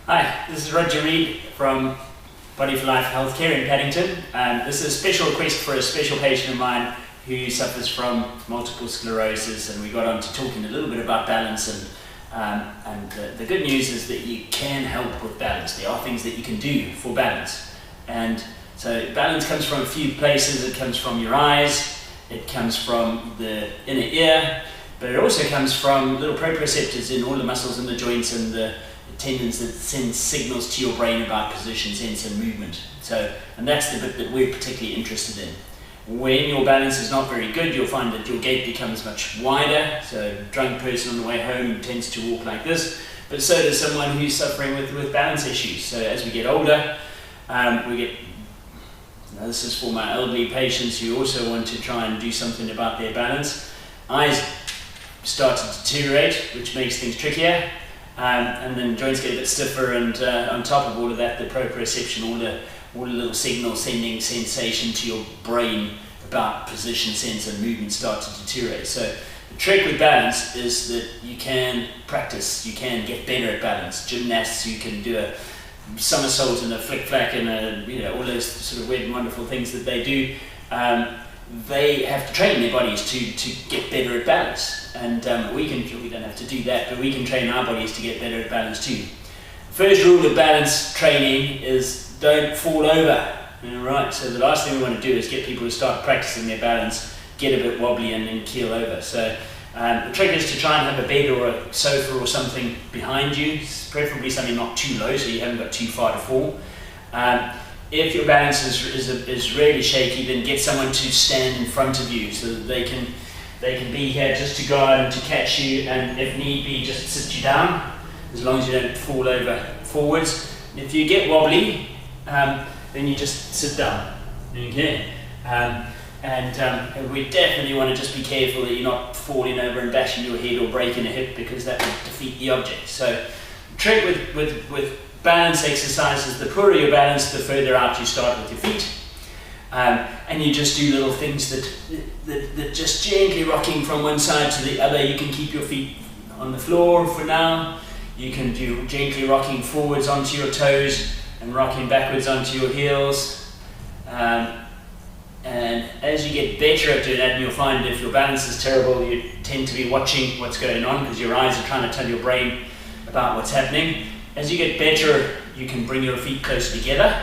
Hi, this is Roger Reed from Body for Life Healthcare in Paddington. This is a special request for a special patient of mine who suffers from multiple sclerosis, and we got on to talking a little bit about balance, and the good news is that you can help with balance. There are things that you can do for balance, and so balance comes from a few places. It comes from your eyes, it comes from the inner ear, but it also comes from little proprioceptors in all the muscles and the joints and the tendons that send signals to your brain about position, sense and movement. And that's the bit that we're particularly interested in. When your balance is not very good, you'll find that your gait becomes much wider. So a drunk person on the way home tends to walk like this, but so does someone who's suffering with balance issues. So as we get older, this is for my elderly patients who also want to try and do something about their balance. Eyes start to deteriorate, which makes things trickier. And then joints get a bit stiffer, and on top of all of that, the proprioception, all the little signals sending sensation to your brain about position, sense and movement start to deteriorate. So the trick with balance is that you can practice, you can get better at balance. Gymnasts, you can do a somersault and a flick-flack and all those sort of weird and wonderful things that they do. They have to train their bodies to get better at balance, and we don't have to do that, but we can train our bodies to get better at balance too. First rule of balance training is don't fall over. Alright, so the last thing we want to do is get people to start practicing their balance, get a bit wobbly and then keel over. So the trick is to try and have a bed or a sofa or something behind you, preferably something not too low so you haven't got too far to fall. If your balance is really shaky, then get someone to stand in front of you so that they can be here just to guide and to catch you, and if need be, just sit you down, as long as you don't fall over forwards. If you get wobbly, then you just sit down. Okay, and we definitely want to just be careful that you're not falling over and bashing your head or breaking a hip, because that would defeat the object. So the trick with balance exercises, the poorer your balance, the further out you start with your feet, and you just do little things that just gently rocking from one side to the other. You can keep your feet on the floor for now. You can do gently rocking forwards onto your toes and rocking backwards onto your heels, and as you get better at doing that, and you'll find if your balance is terrible, you tend to be watching what's going on because your eyes are trying to tell your brain about what's happening. As you get better, you can bring your feet close together,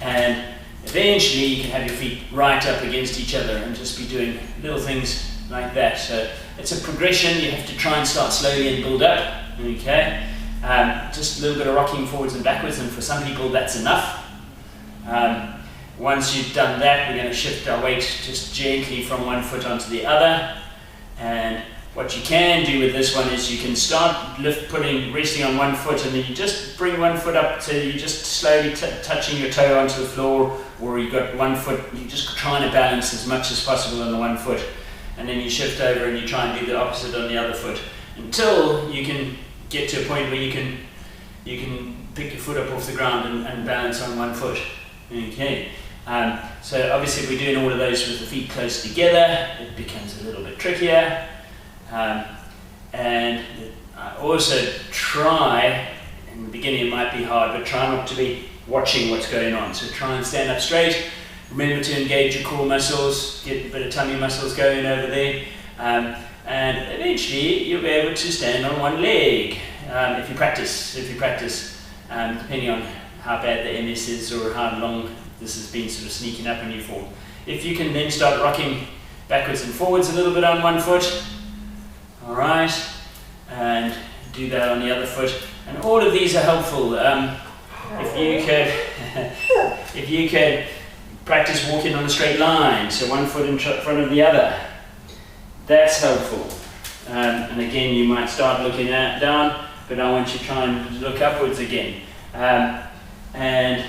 and eventually you can have your feet right up against each other and just be doing little things like that. So it's a progression. You have to try and start slowly and build up. Okay, just a little bit of rocking forwards and backwards, and for some people that's enough. Once you've done that, we're going to shift our weight just gently from one foot onto the other, and what you can do with this one is you can start resting on one foot, and then you just bring one foot up to you just slowly touching your toe onto the floor, or you've got one foot, you're just trying to balance as much as possible on the one foot, and then you shift over and you try and do the opposite on the other foot until you can get to a point where you can pick your foot up off the ground and balance on one foot. Okay. So obviously if we're doing all of those with the feet close together, it becomes a little bit trickier. And I also try, in the beginning it might be hard, but try not to be watching what's going on. So try and stand up straight. Remember to engage your core muscles, get a bit of tummy muscles going over there, and eventually you'll be able to stand on one leg if you practice, depending on how bad the MS is or how long this has been sort of sneaking up on you for. If you can then start rocking backwards and forwards a little bit on one foot, alright, and do that on the other foot, and all of these are helpful. If you could practice walking on a straight line, so one foot in front of the other, that's helpful. And again, you might start looking down, but I want you to try and look upwards again. And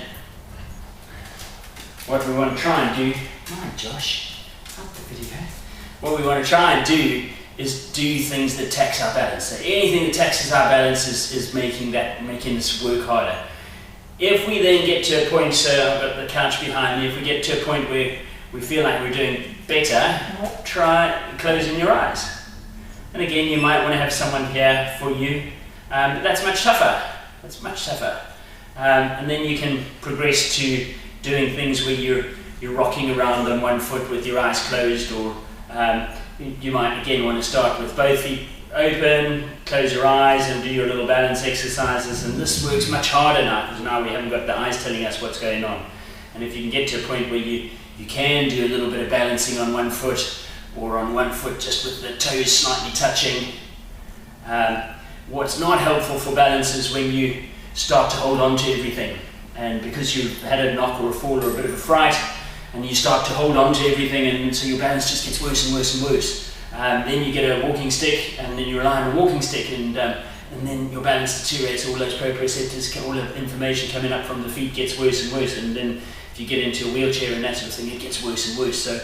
what we want to try and do, come on Josh, up the video. What we want to try and do is do things that tax our balance. So anything that taxes our balance is making this work harder. If we then get to a point, so I've got the couch behind me, if we get to a point where we feel like we're doing better, try closing your eyes. And again, you might want to have someone here for you. That's much tougher. It's much tougher. And then you can progress to doing things where you're rocking around on one foot with your eyes closed, or you might again want to start with both feet open, close your eyes and do your little balance exercises. And this works much harder now, because now we haven't got the eyes telling us what's going on. And if you can get to a point where you can do a little bit of balancing on one foot, or on one foot just with the toes slightly touching. What's not helpful for balance is when you start to hold on to everything, and because you've had a knock or a fall or a bit of a fright, and you start to hold on to everything, and so your balance just gets worse and worse and worse. Then you get a walking stick, and then you rely on a walking stick, and then your balance deteriorates. All those proprioceptors, all the information coming up from the feet gets worse and worse, and then if you get into a wheelchair and that sort of thing, it gets worse and worse. So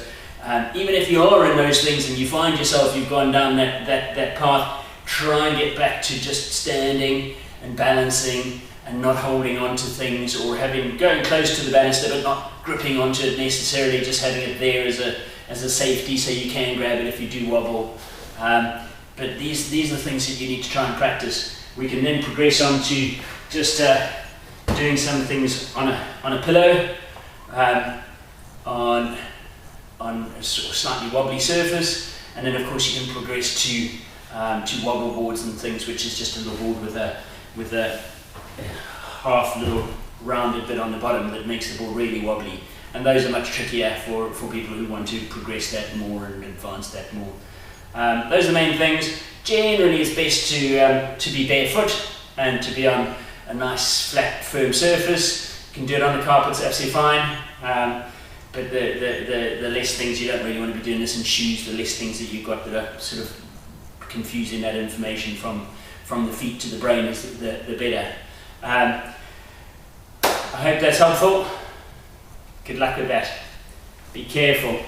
even if you are in those things and you find yourself you've gone down that path, try and get back to just standing and balancing and not holding on to things, or going close to the banister but not gripping onto it necessarily, just having it there as a safety so you can grab it if you do wobble. But these are things that you need to try and practice. We can then progress on to just doing some things on a pillow, on a sort of slightly wobbly surface, and then of course you can progress to wobble boards and things, which is just a little board with a half little rounded bit on the bottom that makes the board really wobbly. And those are much trickier for people who want to progress that more and advance that more. Those are the main things. Generally it's best to be barefoot and to be on a nice flat firm surface. You can do it on the carpet, it's absolutely fine. But the less things, you don't really want to be doing this in shoes, the less things that you've got that are sort of confusing that information from the feet to the brain is the better. I hope that's helpful. Good luck with that. Be careful.